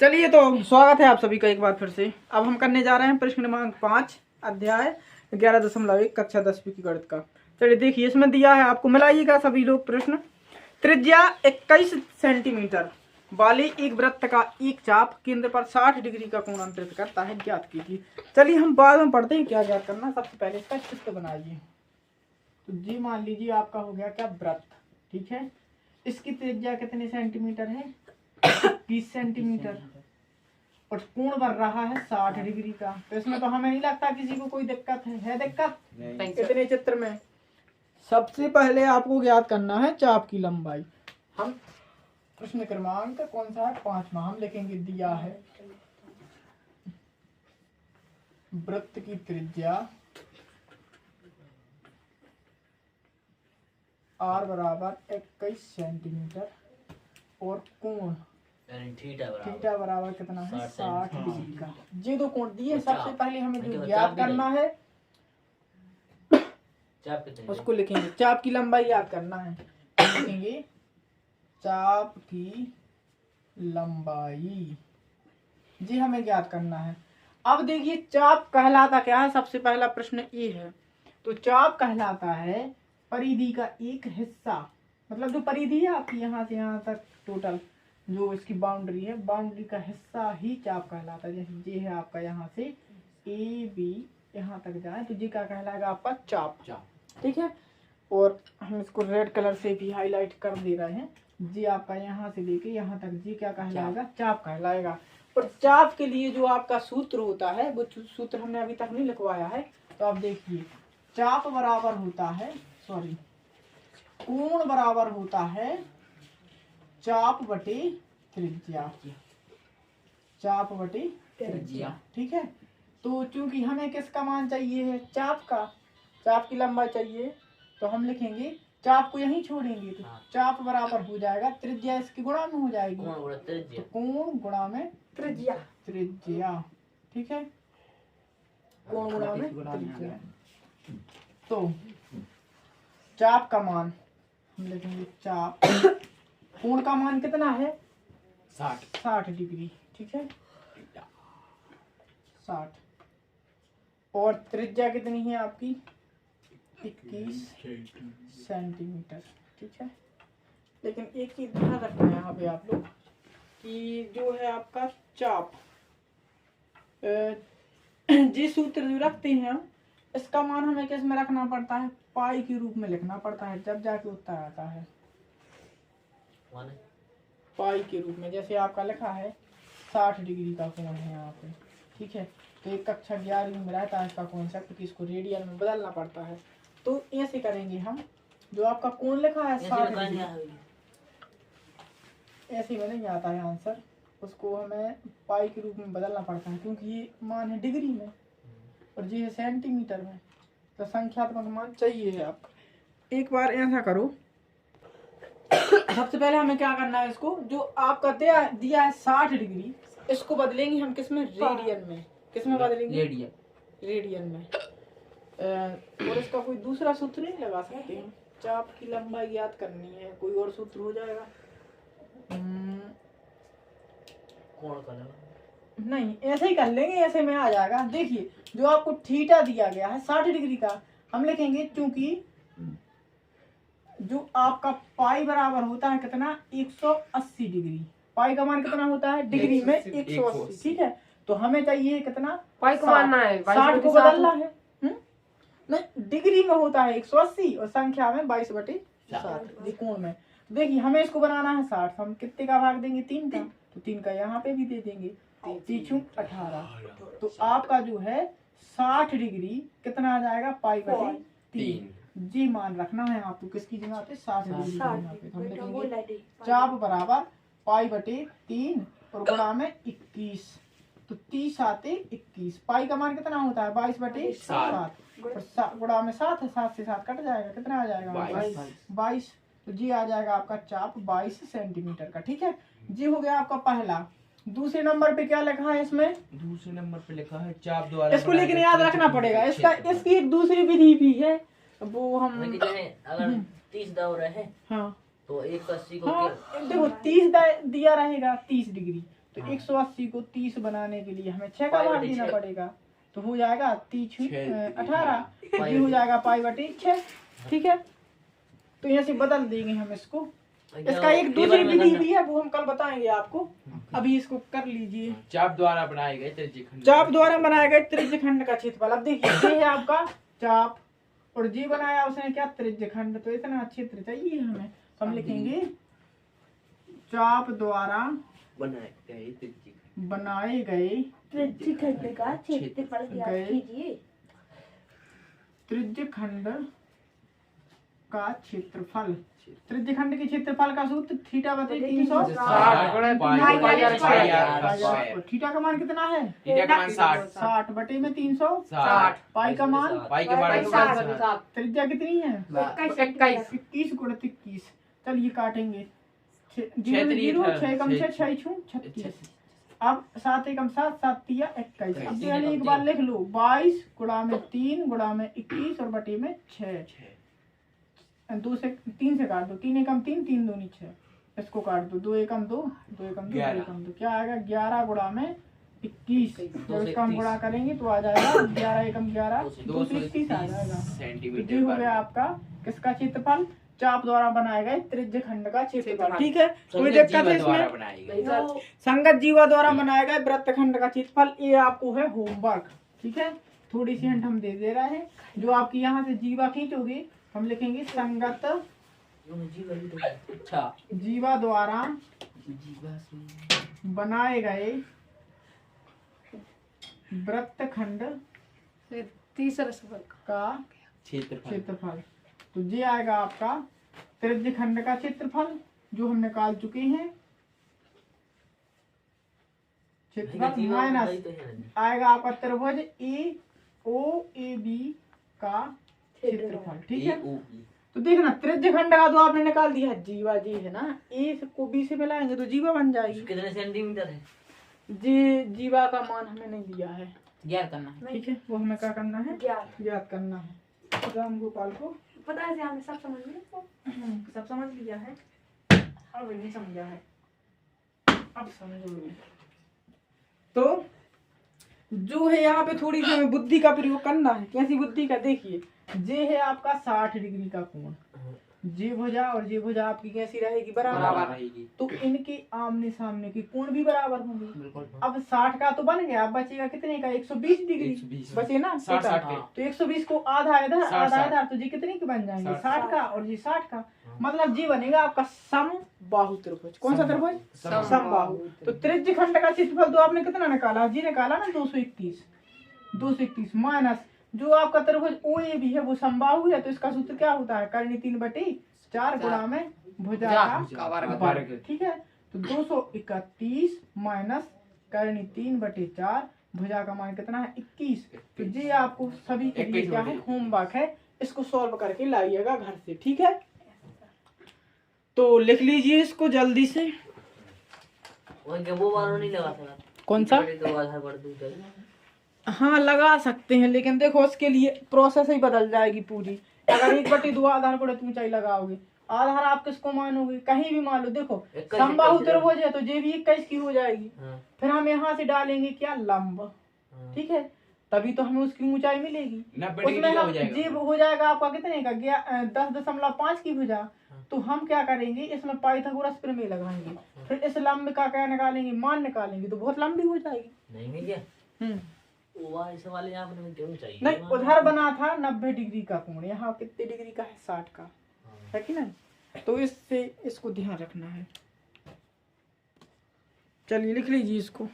चलिए तो स्वागत है आप सभी का एक बार फिर से। अब हम करने जा रहे हैं प्रश्न क्रमांक 5 अध्याय 11.1 कक्षा 10वीं की गणित का। चलिए देखिए, इसमें दिया है आपको, मिलाइएगा सभी लोग। प्रश्न, त्रिज्या 21 सेंटीमीटर वाले एक वृत्त का एक चाप केंद्र पर 60 डिग्री का कोण अंतरित करता है, ज्ञात कीजिए। चलिए हम बाद में पढ़ते हैं क्या ज्ञात करना। सबसे पहले इसका चित्र बनाइए। तो जी मान लीजिए आपका हो गया क्या, वृत्त, ठीक है। इसकी त्रिज्या कितने सेंटीमीटर है, 20 सेंटीमीटर, और कोण बन रहा है 60 डिग्री का। तो इसमें तो हमें नहीं लगता किसी को कोई दिक्कत है दिक्कत इतने चित्र में। सबसे पहले आपको ज्ञात करना है चाप की लंबाई। हम प्रश्न क्रमांक कौन सा है, 5वां, हम लिखेंगे दिया है वृत्त की त्रिज्या r बराबर 21 सेंटीमीटर और कोण थीटा बराबर कितना है, 60 डिग्री का। ये दो कोण दिए। सबसे पहले हमें जो ज्ञात करना है उसको लिखेंगे। चाप की लंबाई याद करना है, लिखेंगे चाप की लंबाई, जी हमें ज्ञात करना है। अब देखिए चाप कहलाता क्या है, सबसे पहला प्रश्न ये है। तो चाप कहलाता है परिधि का एक हिस्सा, मतलब जो परिधि है आपकी यहाँ से यहाँ तक टोटल जो इसकी बाउंड्री है, बाउंड्री का हिस्सा ही चाप कहलाता है। जैसे ये है आपका, यहाँ से ए बी यहाँ तक जाए तो जी का कहलाएगा आपका चाप, ठीक है। और हम इसको रेड कलर से भी हाईलाइट कर दे रहे हैं। जी आपका यहाँ से लेके यहाँ तक जी क्या कहलाएगा, चाप कहलाएगा। और चाप के लिए जो आपका सूत्र होता है वो सूत्र हमने अभी तक नहीं लिखवाया है। तो आप देखिए, चाप बराबर होता है, सॉरी, कोण बराबर होता है चाप बटे त्रिज्या, चाप बटे त्रिज्या, ठीक है। तो चूंकि हमें किसका मान चाहिए है, चाप का, चाप की लंबाई चाहिए, तो हम लिखेंगे चाप को यहीं छोड़ेंगे तो चाप बराबर हो जाएगा त्रिज्या इसकी गुणा में हो जाएगी, तो कोण गुणा में त्रिज्या, त्रिज्या, ठीक है, कोण गुणा में त्रिज्या। तो चाप का मान हम लिखेंगे, चाप, कोण का मान कितना है, 60 डिग्री, ठीक है, 60, और त्रिज्या कितनी है आपकी, 21 सेंटीमीटर, ठीक है। लेकिन एक चीज ध्यान रखना है यहाँ पे आप लोग कि जो है आपका चाप, जिस सूत्र जो रखते हैं हम, इसका मान हमें किस में रखना पड़ता है, पाई के रूप में लिखना पड़ता है, जब जाके उत्तर आता है पाई के रूप में। जैसे आपका लिखा है 60 डिग्री का कोण है यहाँ पे, ठीक है। तो एक कक्षा 11वीं में रहता है इसका कॉन्सेप्ट कि इसको रेडियन में बदलना पड़ता है। तो ऐसे करेंगे हम, जो आपका कोण लिखा है 60 डिग्री, ऐसे में नहीं आता है आंसर, उसको हमें पाई के रूप में बदलना पड़ता है, क्योंकि ये मान है डिग्री में और ये है सेंटीमीटर में, तो संख्यात्मक मान चाहिए है आपका। एक बार ऐसा करो, सबसे पहले हमें क्या करना है, इसको जो आपका दिया है 60 डिग्री, इसको बदलेंगे हम किसमें, रेडियन में। किसमें बदलेंगे, रेडियन में। और इसका कोई दूसरा सूत्र नहीं लगा सकते हैं, चाप की लंबाई ज्ञात करनी है, कोई और सूत्र हो जाएगा, नहीं ऐसे ही कर लेंगे, ऐसे में आ जाएगा। देखिए जो आपको थीटा दिया गया है 60 डिग्री का, हम लिखेंगे चूंकि जो आपका पाई बराबर होता है कितना, 180 डिग्री, पाई का मान कितना होता है डिग्री में 180, ठीक है। तो हमें चाहिए कितना, पाई को मानना है, 60 को बदलना है, नहीं डिग्री में होता है 180 और संख्या में 22/60 कोण में। तो देखिए हमें इसको बनाना है 60, हम कितने का भाग देंगे, 3 का, तो 3 का यहाँ पे भी दे देंगे, 3 18। तो आपका जो है 60 डिग्री कितना आ जाएगा, पाई बटे 3, जी मान रखना है आपको, किसकी जगह पे, 60 डिग्री पे। हम लिखेंगे चाप बराबर पाई बटे 3 और गुणा में 21, तो 30 आते 21, पाई का मान कितना होता है 22/7, गुणा में 7 है, 7 से 7 कट जाएगा, कितना आ जाएगा 22, तो जी आ जाएगा आपका चाप 22 सेंटीमीटर का, ठीक है। जी हो गया आपका पहला। दूसरे नंबर पे क्या लिखा है, इसमें दूसरे नंबर पे लिखा है चाप द्वारा, इसको लेकिन याद रखना पड़ेगा, इसका इसकी एक दूसरी विधि भी है, वो हम अगर 30 दाव रहे, हाँ तो 180 को हाँ देखो 30 दिया रहेगा 30 डिग्री, तो 180 को 30 बनाने के लिए हमें 6 का भाग देना पड़ेगा, तो हो जाएगा 30 18, ये हो जाएगा π/6। ठीक है, तो यहाँ से बदल देंगे हम इसको। इसका एक दूसरी विधि भी है, वो हम कल बताएंगे आपको। अभी इसको कर लीजिए। चाप द्वारा बनाए गए त्रिज्यखंड, चाप द्वारा बनाए गए त्रिज्यखंड का क्षेत्रफल। अब देखिए ये है आपका चाप और जी बनाया उसने क्या, त्रिज्यखंड। तो इतना क्षेत्र चाहिए हमें, तो हम लिखेंगे चाप द्वारा बनाए गए त्रिज्यखंड का क्षेत्रफल ज्ञात कीजिए। त्रिज्यखंड का क्षेत्रफल, त्रिज्यखंड के क्षेत्रफल का सूत्र θ/360। थीटा का मान कितना है, थीटा का मान 60, 60/360। पाई का मान, पाई के बारे में 7। त्रिज्या कितनी है 21 × 21। चलिए काटेंगे, 0 6 कम 6 6 36। अब 7 एकम 7 7 तिया 21। अब यानी एक बार लिख लो 22 गुणा में 3 गुणा में 21 और बटे में 6। 2 से 3 से काट दो, 3 एकम 3 3 दूनी 6। इसको काट दो, 2 एकम 2 2 एकम 2 2 एकम 2, क्या आएगा 11 गुणा में 21। जब इसका हम गुणा करेंगे तो आ जाएगा 11 एकम 11 221 आ जाएगा। सेंटीमीटर ये हो गया आपका किसका क्षेत्रफल, चाप द्वारा बनाए गए त्रिज्यखंड का क्षेत्रफल। ठीक है, कोई दिक्कत है इसमें। संगत जीवा द्वारा बनाए गए वृत्तखंड का क्षेत्रफल, ये आपको है होमवर्क। ठीक है, थोड़ी सी हिंट हम दे रहे हैं। जो आपकी यहाँ से जीवा खींचोगे हम लिखेंगे संगत जीवा द्वारा बनाए गए वृत्तखंड तीसरा सवाल का क्षेत्रफल। तो ये आएगा आपका त्रिज्यखंड का क्षेत्रफल जो हम निकाल चुके हैं। क्षेत्रफल माइनस आएगा आपका त्रिभुज AOAB का क्षेत्रफल। ठीक है, तो देखना त्रिज्यखंड का तो आपने निकाल दिया, जीवा जी है ना, ए को बी से मिलाएंगे तो जीवा बन जाएगी। कितने सेंटीमीटर है, जी जीवा का मान हमें नहीं दिया है, ज्ञात करना है। ठीक है, वो हमें क्या करना है, ज्ञात करना है। राम गोपाल को पता है, हमने सब समझ लिया, सब समझ लिया है, अब नहीं समझा है, अब समझोगे। तो जो है यहाँ पे थोड़ी सी हमें बुद्धि का प्रयोग करना है। कैसी बुद्धि का, देखिए ये है आपका 60 डिग्री का कोण, जे भुजा और जे भुजा आपकी कैसी रहेगी, बराबर रहेगी। तो इनके आमने सामने के कोण भी बराबर होंगे। अब 60 का तो बन गया, अब बचेगा कितने का, 120 डिग्री बचे ना। 60 तो 120 को आधा इधर आधा इधर, तो ये कितने के बन जाएंगे, 60 का और ये 60 का। मतलब जी बनेगा आपका समबाहु त्रिभुज। कौन सा त्रिभुज, समबाहु। तो त्रिज्यखंड का क्षेत्रफल तो आपने कितना निकाला, जी निकाला ना 221 माइनस जो आपका त्रिभुज OAB है वो समबाहु है, तो इसका सूत्र क्या होता है, कर्णी 3/4 गुणा में भुजा का वर्ग। ठीक है, तो 231 माइनस कर्णी 3/4, भुजा का मान कितना है 21। तो ये आपको सभी के लिए क्या है, होमवर्क है, इसको सॉल्व करके लाइएगा घर से। ठीक है, तो लिख लीजिए इसको जल्दी से। वो वाला नहीं लगा था, कौन सा, हाँ लगा सकते हैं, लेकिन देखो उसके लिए प्रोसेस ही बदल जाएगी पूरी। अगर 1/2 आधार को ऊंचाई लगाओगे, आधार आप किसको मानोगे, कहीं भी मान लो। देखो समबाहु त्रिभुज है तो ये भी 21 की हो जाएगी। फिर हम यहाँ से डालेंगे क्या, लंब। ठीक है, तभी तो हमें उसकी ऊंचाई मिलेगी। उसमें हम जी हो जाएगा आपका कितने का, 10.5 की भुजा। तो हम क्या करेंगे, इसमें पाइथागोरस प्रमेय लगाएंगे, फिर इस लंब का क्या निकालेंगे, मान निकालेंगे, तो बहुत लंबी हो जाएगी। नहीं नहीं, उधर बना था 90 डिग्री का कोण, यहाँ कितने डिग्री का है, 60 का है कि नहीं। तो इससे इसको ध्यान रखना है। चलिए लिख लीजिए इसको।